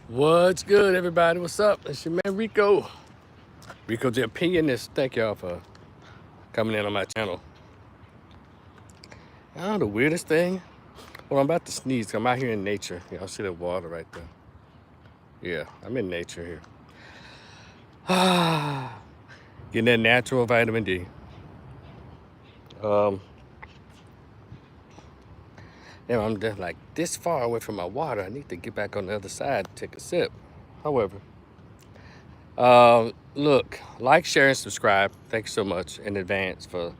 What's good, everybody? What's up? It's your man Rico. Rico the Opinionist. Thank y'all for coming in on my channel. The weirdest thing. Well, I'm about to sneeze. I'm out here in nature. Y'all see the water right there? Yeah, I'm in nature here. Getting that natural vitamin D. Um, I'm just like this far away from my water. I need to get back on the other side to take a sip. However, look, like, share, and subscribe. Thank you so much in advance for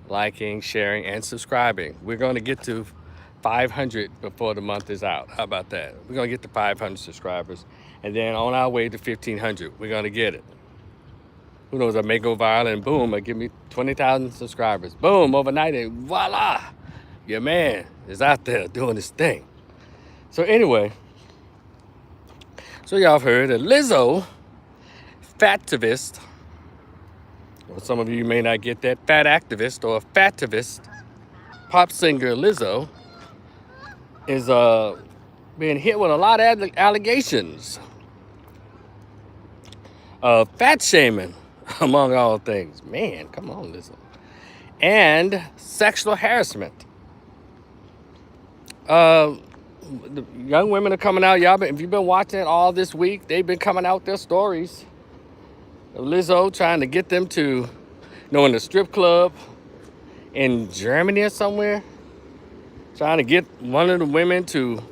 liking, sharing, and subscribing. We're going to get to 500 before the month is out. How about that? We're going to get to 500 subscribers. And then on our way to 1,500, we're going to get it. Who knows, I may go viral and boom, I give me 20,000 subscribers. Boom, overnight, and voila, your man is out there doing his thing. So anyway, so y'all have heard that Lizzo, FATavist, or some of you may not get that, fat activist or FATavist, pop singer Lizzo is being hit with a lot of allegations of fat shaming, among all things. Man, come on, Lizzo. And sexual harassment. The young women are coming out. If you've been watching it all this week, they've been coming out with their stories of Lizzo trying to get them to, in the strip club in Germany or somewhere, trying to get one of the women to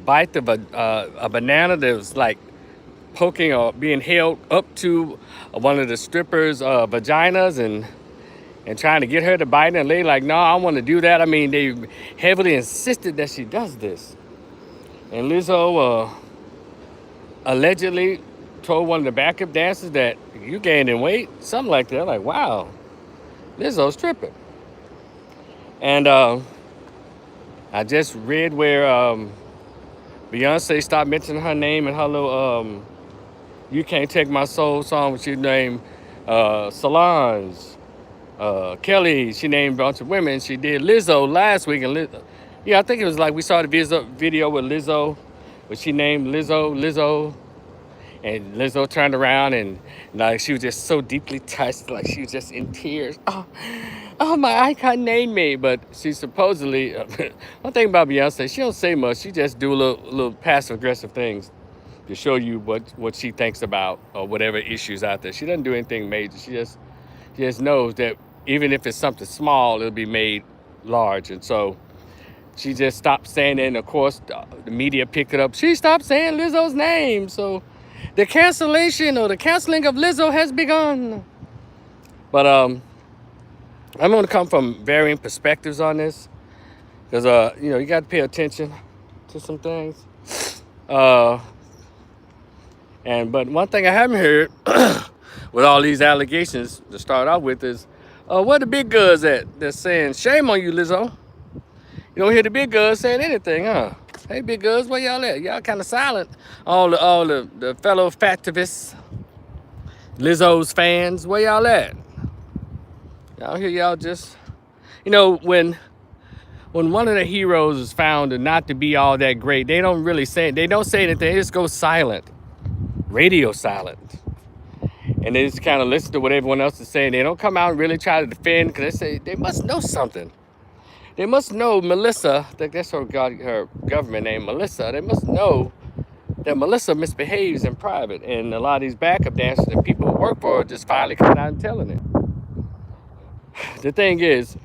bite a banana that was like poking or being held up to one of the strippers' vaginas and trying to get her to bite it. And they like, no, I want to do that. I mean, they heavily insisted that she does this. And Lizzo allegedly told one of the backup dancers that you gained in weight, something like that. Like, wow, Lizzo's tripping. And I just read where Beyonce stopped mentioning her name in her little You Can't Take My Soul song, which she named Solange, Kelly. She named a bunch of women. She did Lizzo last week. And I think it was like we saw the video with Lizzo, but she named Lizzo. And Lizzo turned around and like she was just so deeply touched, like she was just in tears. Oh, my icon named me. But she supposedly, one thing about Beyonce, she don't say much. She just do little passive aggressive things to show you what she thinks about or whatever issues out there. She doesn't do anything major. She just knows that even if it's something small, it'll be made large. And so she just stopped saying it. And of course, the media picked it up. She stopped saying Lizzo's name. So the cancellation or the canceling of Lizzo has begun. But I'm going to come from varying perspectives on this. Because, you got to pay attention to some things. But one thing I haven't heard with all these allegations to start out with is, where the big guns at? They're saying, shame on you, Lizzo. You don't hear the big guns saying anything, huh? Hey, big guns, where y'all at? Y'all kind of silent. All the fellow FATavists, Lizzo's fans, where y'all at? Y'all hear y'all just, when one of the heroes is found not to be all that great, they don't say anything. They just go silent, radio silent. And they just kind of listen to what everyone else is saying. They don't come out and really try to defend because they say they must know something. They must know Melissa, I think that's her government name, Melissa. They must know that Melissa misbehaves in private. And a lot of these backup dancers and people who work for her just finally coming out and telling it. The thing is,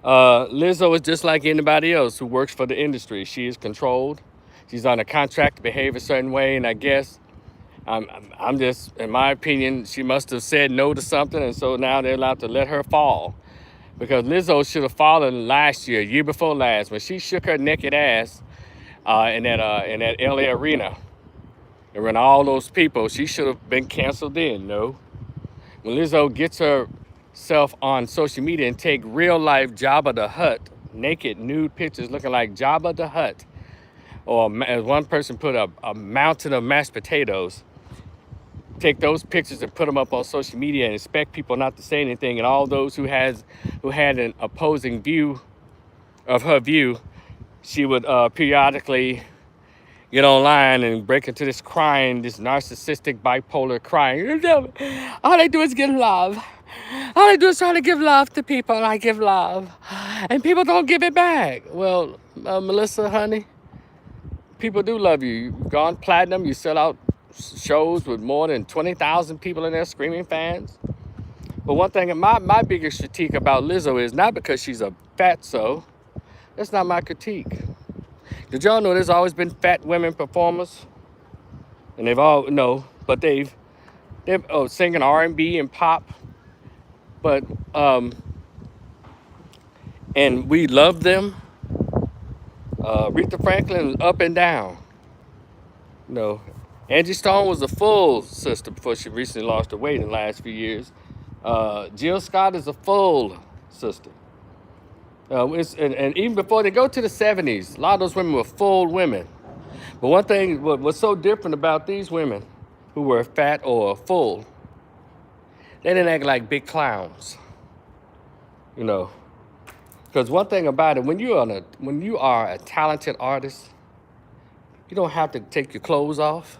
Lizzo is just like anybody else who works for the industry. She is controlled. She's on a contract to behave a certain way. And I guess, I'm just, in my opinion, she must have said no to something. And so now they're allowed to let her fall. Because Lizzo should have fallen last year before last, when she shook her naked ass in that LA arena. And when all those people, she should have been canceled then, no? When Lizzo gets herself on social media and take real life Jabba the Hutt, naked, nude pictures looking like Jabba the Hutt, or as one person put a mountain of mashed potatoes, take those pictures and put them up on social media and expect people not to say anything, and all those who had an opposing view of her view, she would periodically get online and break into this crying, this narcissistic bipolar crying. All they do is give love. All they do is try to give love to people, and I give love. And people don't give it back. Well, Melissa, honey, people do love you. You've gone platinum. You sell out shows with more than 20,000 people in there screaming fans. But one thing, my biggest critique about Lizzo is not because she's a fatso. That's not my critique. Did y'all know there's always been fat women performers? And they've all, no, but they've singing R&B and pop. But, and we love them. Aretha Franklin, up and down. No, Angie Stone was a full sister before she recently lost her weight in the last few years. Jill Scott is a full sister. And even before they go to the 70s, a lot of those women were full women. But one thing, what was so different about these women who were fat or full, they didn't act like big clowns. You know, because one thing about it, when you are a talented artist, you don't have to take your clothes off.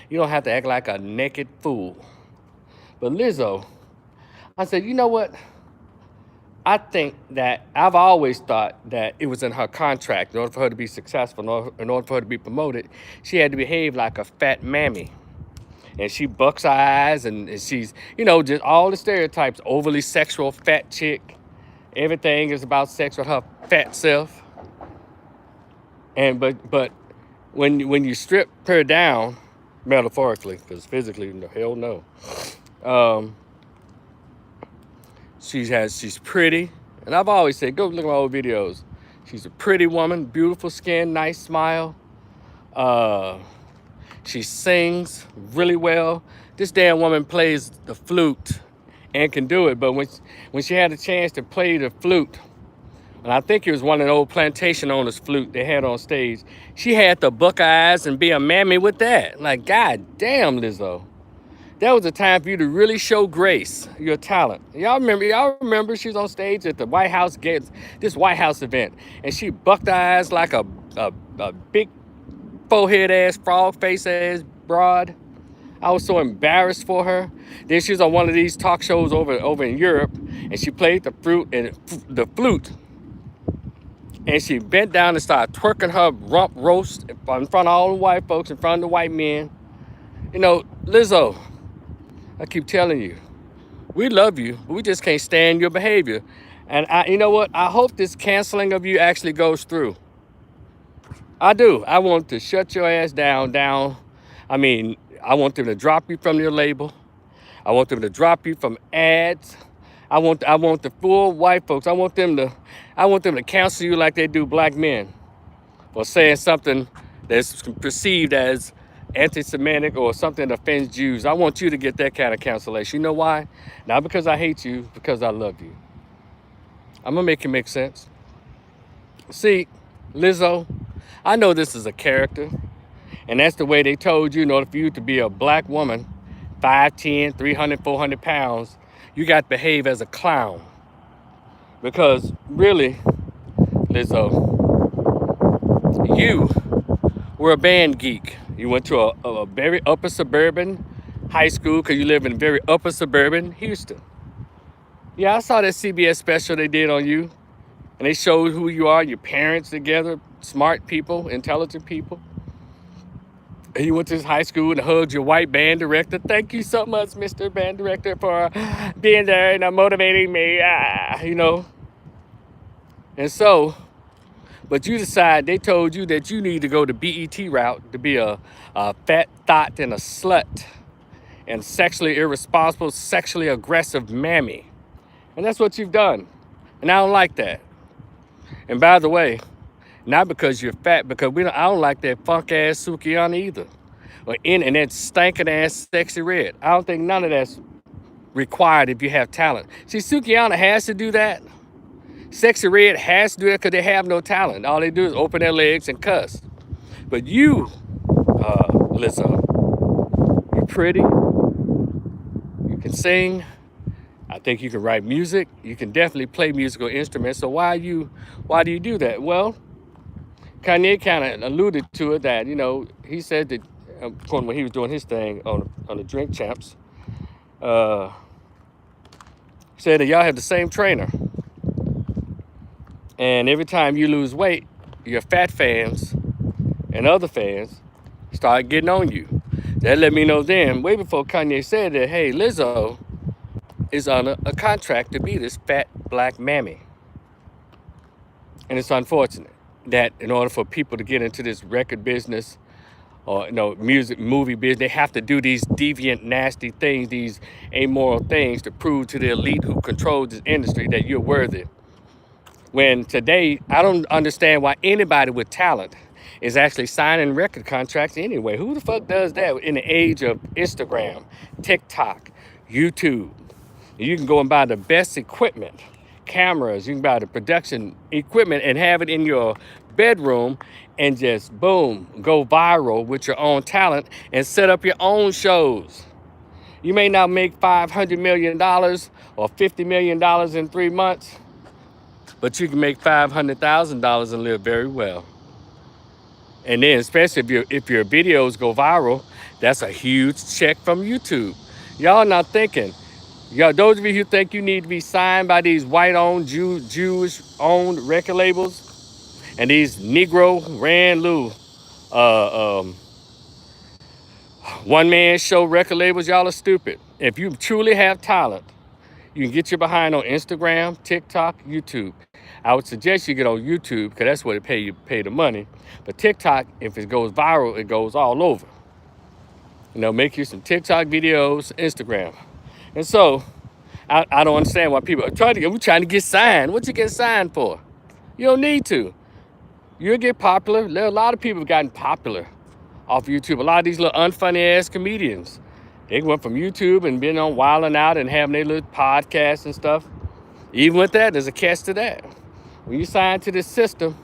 You don't have to act like a naked fool. But Lizzo, I said, you know what? I think that I've always thought that it was in her contract. In order for her to be successful, in order for her to be promoted, she had to behave like a fat mammy. And she bucks her eyes, and she's, just all the stereotypes, overly sexual fat chick. Everything is about sex with her fat self. And but when you strip her down, metaphorically, because physically, hell no. She's pretty, and I've always said, go look at my old videos. She's a pretty woman, beautiful skin, nice smile. She sings really well. This damn woman plays the flute and can do it, but when she had a chance to play the flute, and I think it was one of the old plantation owners' flute they had on stage, she had to buck her eyes and be a mammy with that. Like, god damn, Lizzo. That was a time for you to really show grace, your talent. Y'all remember she was on stage at the White House this White House event, and she bucked her eyes like a big forehead ass, frog face ass broad. I was so embarrassed for her. Then she was on one of these talk shows over in Europe, and she played the flute, and she bent down and started twerking her rump roast in front of all the white folks, in front of the white men. Lizzo, I keep telling you, we love you, but we just can't stand your behavior. And you know what? I hope this canceling of you actually goes through. I do. I want to shut your ass down. I mean, I want them to drop you from your label. I want them to drop you from ads. I want the full white folks. I want them to cancel you like they do black men for saying something that's perceived as anti-Semitic or something that offends Jews. I want you to get that kind of cancellation. You know why? Not because I hate you, because I love you. I'm gonna make it make sense. See, Lizzo, I know this is a character, and that's the way they told you in order for you to be a black woman, 5'10", 300, 400 pounds, you got to behave as a clown. Because really, Lizzo, you were a band geek. You went to a very upper suburban high school because you live in very upper suburban Houston. Yeah, I saw that CBS special they did on you, and they showed who you are, your parents together, smart people, intelligent people. And you went to this high school and hugged your white band director. Thank you so much, Mr. Band Director, for being there and motivating me, And so, but you decide, they told you that you need to go the BET route to be a fat thought and a slut and sexually irresponsible, sexually aggressive mammy. And that's what you've done. And I don't like that. And by the way, not because you're fat, because I don't like that funk ass Sukihana either. And that stinking ass Sexy Red. I don't think none of that's required if you have talent. See, Sukihana has to do that. Sexy Red has to do that because they have no talent. All they do is open their legs and cuss. But you, Lizzo, you're pretty. You can sing. I think you can write music. You can definitely play musical instruments. So why do you do that? Well, Kanye kind of alluded to it that, he said that when he was doing his thing on the Drink Champs, uh, said that y'all have the same trainer, and every time you lose weight, your fat fans and other fans start getting on you. That let me know then, way before Kanye said that, hey, Lizzo is on a contract to be this fat black mammy. And it's unfortunate that in order for people to get into this record business or music, movie business, they have to do these deviant, nasty things, these amoral things to prove to the elite who controls this industry that you're worthy. When today, I don't understand why anybody with talent is actually signing record contracts anyway. Who the fuck does that in the age of Instagram, TikTok, YouTube? You can go and buy the best equipment, cameras, you can buy the production equipment and have it in your bedroom and just boom, go viral with your own talent and set up your own shows. You may not make $500 million or $50 million in 3 months, but you can make $500,000 and live very well. And then especially if your videos go viral, that's a huge check from YouTube. Y'all not thinking. Y'all, those of you who think you need to be signed by these white-owned, Jewish-owned record labels and these Negro ran Lou one-man show record labels, y'all are stupid. If you truly have talent, you can get your behind on Instagram, TikTok, YouTube. I would suggest you get on YouTube because that's where you pay the money. But TikTok, if it goes viral, it goes all over. Make you some TikTok videos, Instagram. And so, I don't understand why people are we're trying to get signed. What you get signed for? You don't need to. You'll get popular. There are a lot of people have gotten popular off YouTube. A lot of these little unfunny ass comedians, they went from YouTube and been on Wildin' Out and having their little podcasts and stuff. Even with that, there's a catch to that. When you sign to this system,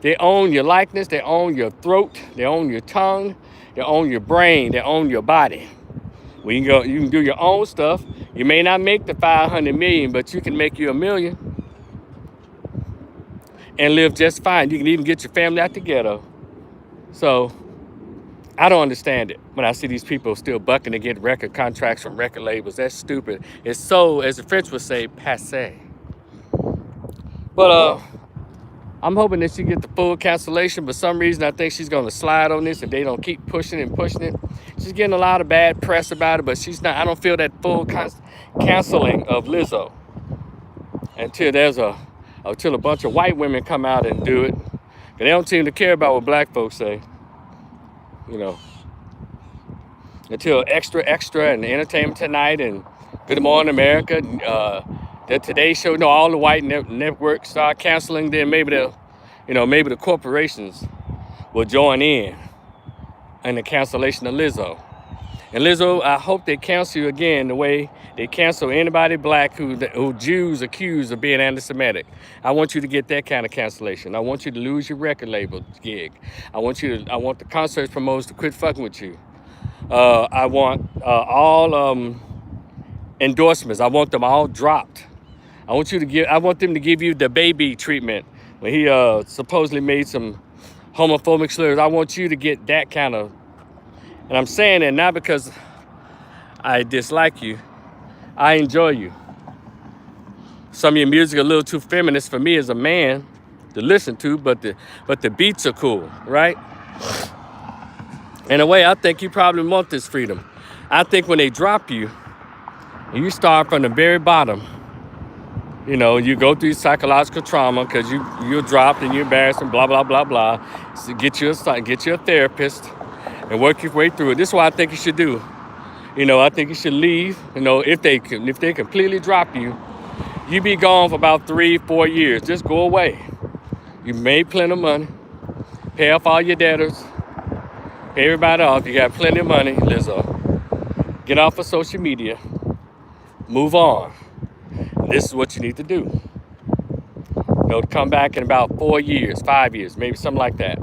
they own your likeness, they own your throat, they own your tongue, they own your brain, they own your body. When you can do your own stuff. You may not make the 500 million, but you can make you $1 million and live just fine. You can even get your family out the ghetto. So I don't understand it when I see these people still bucking to get record contracts from record labels. That's stupid. It's so, as the French would say, passé. But I'm hoping that she get the full cancellation. For some reason, I think she's going to slide on this if they don't keep pushing and pushing it. She's getting a lot of bad press about it, but she's not. I don't feel that full canceling of Lizzo until a bunch of white women come out and do it. They don't seem to care about what black folks say. Until Extra and Entertainment Tonight and Good Morning America, the Today Show, all the white networks start canceling, then maybe the corporations will join in the cancellation of Lizzo. And Lizzo, I hope they cancel you again the way they cancel anybody black who Jews accused of being anti-Semitic. I want you to get that kind of cancellation. I want you to lose your record label gig. I want the concert promoters to quit fucking with you. I want all endorsements. I want them all dropped. I want them to give you the baby treatment when he supposedly made some homophobic slurs. I want you to get that kind of. And I'm saying that not because I dislike you. I enjoy you. Some of your music a little too feminist for me as a man to listen to, but the beats are cool, right? In a way, I think you probably want this freedom. I think when they drop you, and you start from the very bottom, you go through psychological trauma because you're dropped and you're embarrassed and blah, blah, blah, blah. So get you a therapist and work your way through it. This is what I think you should do. I think you should leave. If they completely drop you, you be gone for about 3-4 years. Just go away. You made plenty of money. Pay off all your debtors. Pay everybody off. You got plenty of money, Lizzo. Get off of social media. Move on. This is what you need to do. To come back in about 4 years, 5 years, maybe something like that.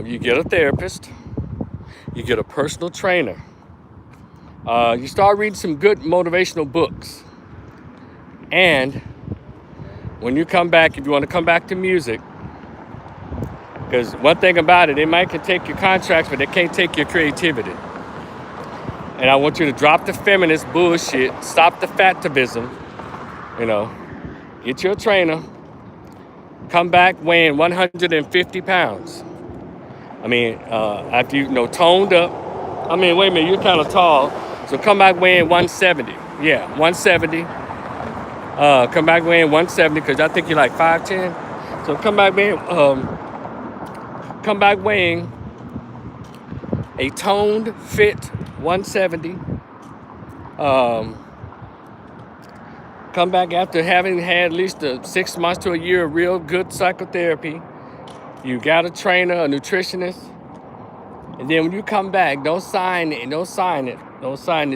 You get a therapist. You get a personal trainer. You start reading some good motivational books. And when you come back, if you want to come back to music, Because one thing about it, they might can take your contracts, but they can't take your creativity. And I want you to drop the feminist bullshit, stop the FATavism, you know, get your trainer, come back weighing 150 pounds. I mean, after toned up. I mean, wait a minute, you're kind of tall. So come back weighing 170. Yeah, 170. Come back weighing 170 because I think you're like 5'10". So come back weighing a toned, fit 170. Come back after having had at least 6 months to a year of real good psychotherapy. You got a trainer, a nutritionist. And then when you come back, don't sign it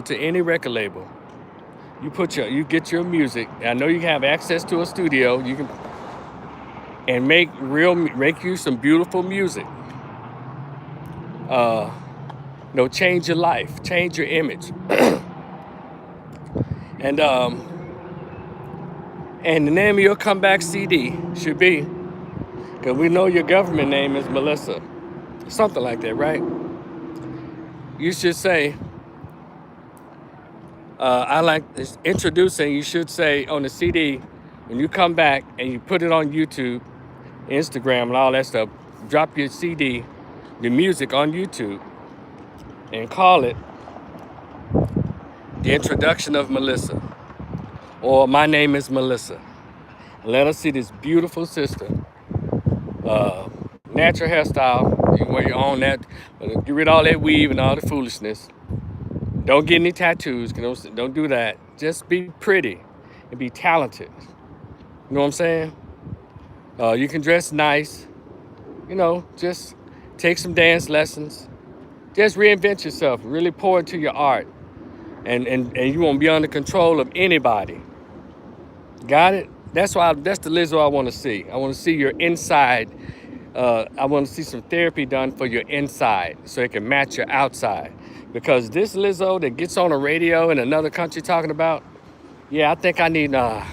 to any record label. You get your music. I know you have access to a studio. You can and make you some beautiful music. Change your life, change your image. And the name of your comeback CD should be, because we know your government name is Melissa. Something like that, right? You should say, I like this introducing, you should say on the CD, when you come back and you put it on YouTube, Instagram, and all that stuff, drop your CD, the music on YouTube, and call it The Introduction of Melissa, or My Name is Melissa. Let us see this beautiful sister. Natural hairstyle. You can wear your own that. Get rid of all that weave and all the foolishness. Don't get any tattoos. Don't do that. Just be pretty and be talented. You know what I'm saying? You can dress nice. Just take some dance lessons. Just reinvent yourself. Really pour into your art. And you won't be under control of anybody. Got it? That's the Lizzo I want to see. I want to see your inside. I want to see some therapy done for your inside so it can match your outside. Because this Lizzo that gets on the radio in another country talking about, yeah, I think I need, I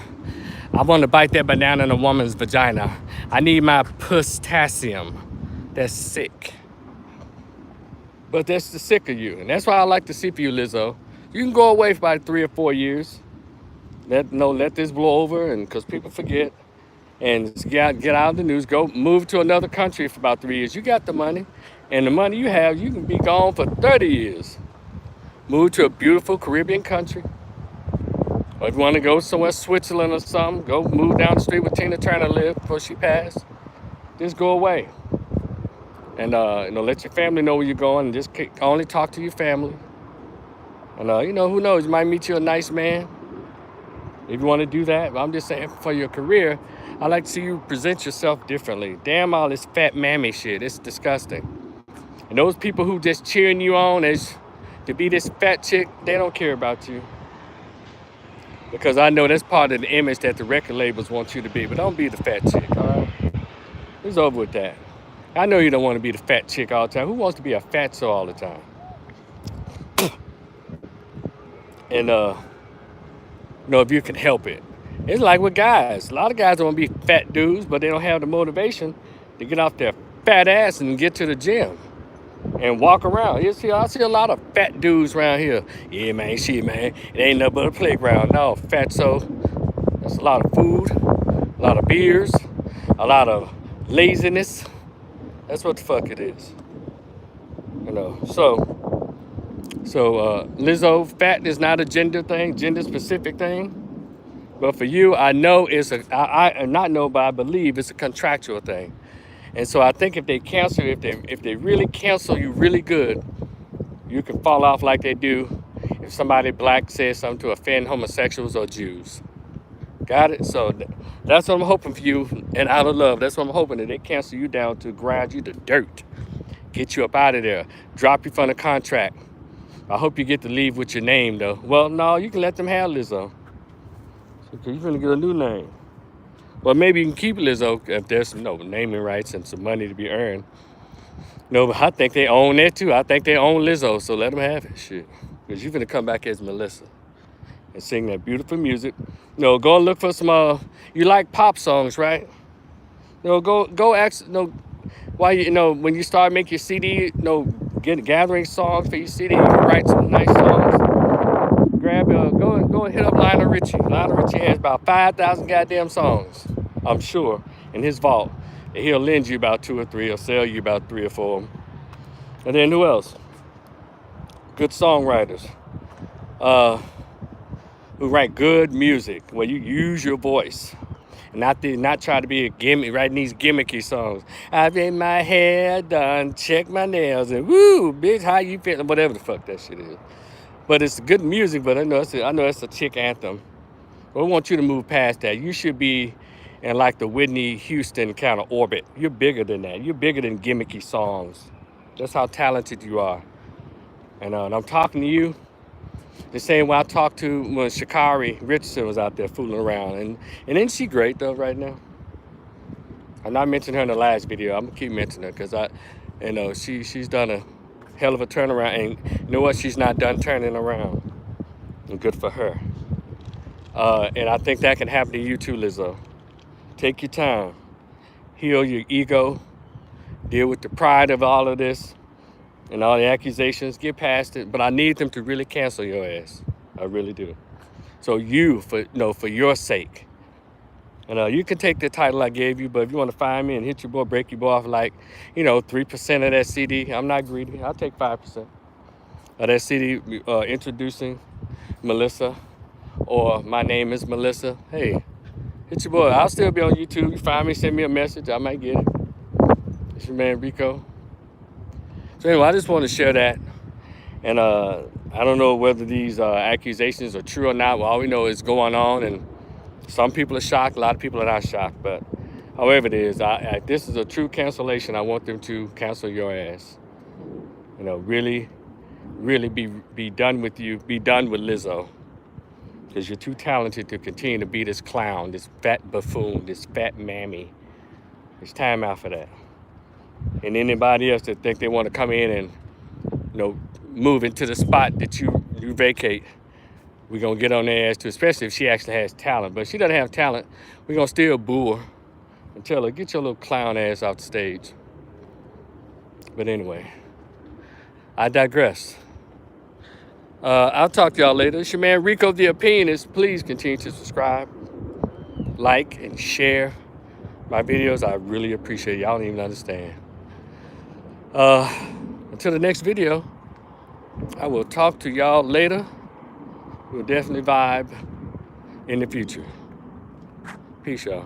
want to bite that banana in a woman's vagina. I need my potassium. That's sick. But that's the sick of you. And that's why I like to see for you, Lizzo. You can go away for about 3 or 4 years. Let this blow over, and because people forget. And get out of the news. Go move to another country for about 3 years. You got the money. And the money you have, you can be gone for 30 years. Move to a beautiful Caribbean country. Or if you want to go somewhere, Switzerland or something, go move down the street where Tina Turner lived before she passed. Just go away. And let your family know where you're going, and just only talk to your family. And who knows, you might meet you a nice man if you want to do that. But I'm just saying, for your career, I like to see you present yourself differently. Damn all this fat mammy shit, it's disgusting. And those people who just cheering you on as to be this fat chick, they don't care about you. Because I know that's part of the image that the record labels want you to be. But don't be the fat chick, all right? It's over with that. I know you don't want to be the fat chick all the time. Who wants to be a fatso all the time? And, if you can help it. It's like with guys. A lot of guys don't want to be fat dudes, but they don't have the motivation to get off their fat ass and get to the gym and walk around. I see a lot of fat dudes around here. Yeah, man, shit, man. It ain't nothing but a playground. No, fatso. That's a lot of food, a lot of beers, a lot of laziness. That's what the fuck it is. So Lizzo, fat is not a gender thing, gender specific thing. But for you, I know but I believe it's a contractual thing. And so I think if they really cancel you really good, you can fall off like they do if somebody black says something to offend homosexuals or Jews. Got it? So that's what I'm hoping for you, and out of love, that's what I'm hoping, that they cancel you down to grind you to dirt. Get you up out of there. Drop you from the contract. I hope you get to leave with your name, though. Well, no, you can let them have Lizzo. You're going to get a new name. Well, maybe you can keep Lizzo if there's some naming rights and some money to be earned. But I think they own that, too. I think they own Lizzo, so let them have it. Shit. Because you're going to come back as Melissa and sing that beautiful music. Go and look for some, you like pop songs, right? Go Why, when you start making your CD, gathering songs for your CD, you can write some nice songs. Go and hit up Lionel Richie. Lionel Richie has about 5,000 goddamn songs, I'm sure, in his vault. And he'll lend you about 2 or 3, or sell you about 3 or 4 of them. And then who else? Good songwriters who write good music where you use your voice. Not try to be a gimmick, writing these gimmicky songs. I've had my hair done, check my nails, and woo, bitch, how you feeling? Whatever the fuck that shit is. But it's good music, but I know it's a chick anthem. But I want you to move past that. You should be in like the Whitney Houston kind of orbit. You're bigger than that. You're bigger than gimmicky songs. That's how talented you are. And I'm talking to you the same way I talked to when Sha'Carri Richardson was out there fooling around. And isn't she great though right now? I'm not mentioning her in the last video. I'm gonna keep mentioning her because she's done a hell of a turnaround. And you know what? She's not done turning around. And good for her. And I think that can happen to you too, Lizzo. Take your time. Heal your ego. Deal with the pride of all of this and all the accusations. Get past it. But I need them to really cancel your ass. I really do. So for your sake. And you can take the title I gave you, but if you want to find me and hit your boy, break your boy off like, 3% of that CD, I'm not greedy. I'll take 5% of that CD introducing Melissa, or my name is Melissa. Hey, hit your boy. I'll still be on YouTube. You find me, send me a message. I might get it. It's your man Rico. So anyway, I just want to share that. And I don't know whether these accusations are true or not. Well, all we know is going on, and some people are shocked. A lot of people are not shocked. But however it is, this is a true cancellation. I want them to cancel your ass. Really, really be done with you. Be done with Lizzo. Because you're too talented to continue to be this clown, this fat buffoon, this fat mammy. It's time out for that. And anybody else that think they want to come in and, move into the spot that you vacate, we're going to get on their ass too, especially if she actually has talent. But if she doesn't have talent, we're going to still boo her and tell her, get your little clown ass off the stage. But anyway, I digress. I'll talk to y'all later. It's your man Rico the Opinionist. Please continue to subscribe, like, and share my videos. I really appreciate it. Y'all don't even understand. Until the next video, I will talk to y'all later. We'll definitely vibe in the future. Peace, y'all.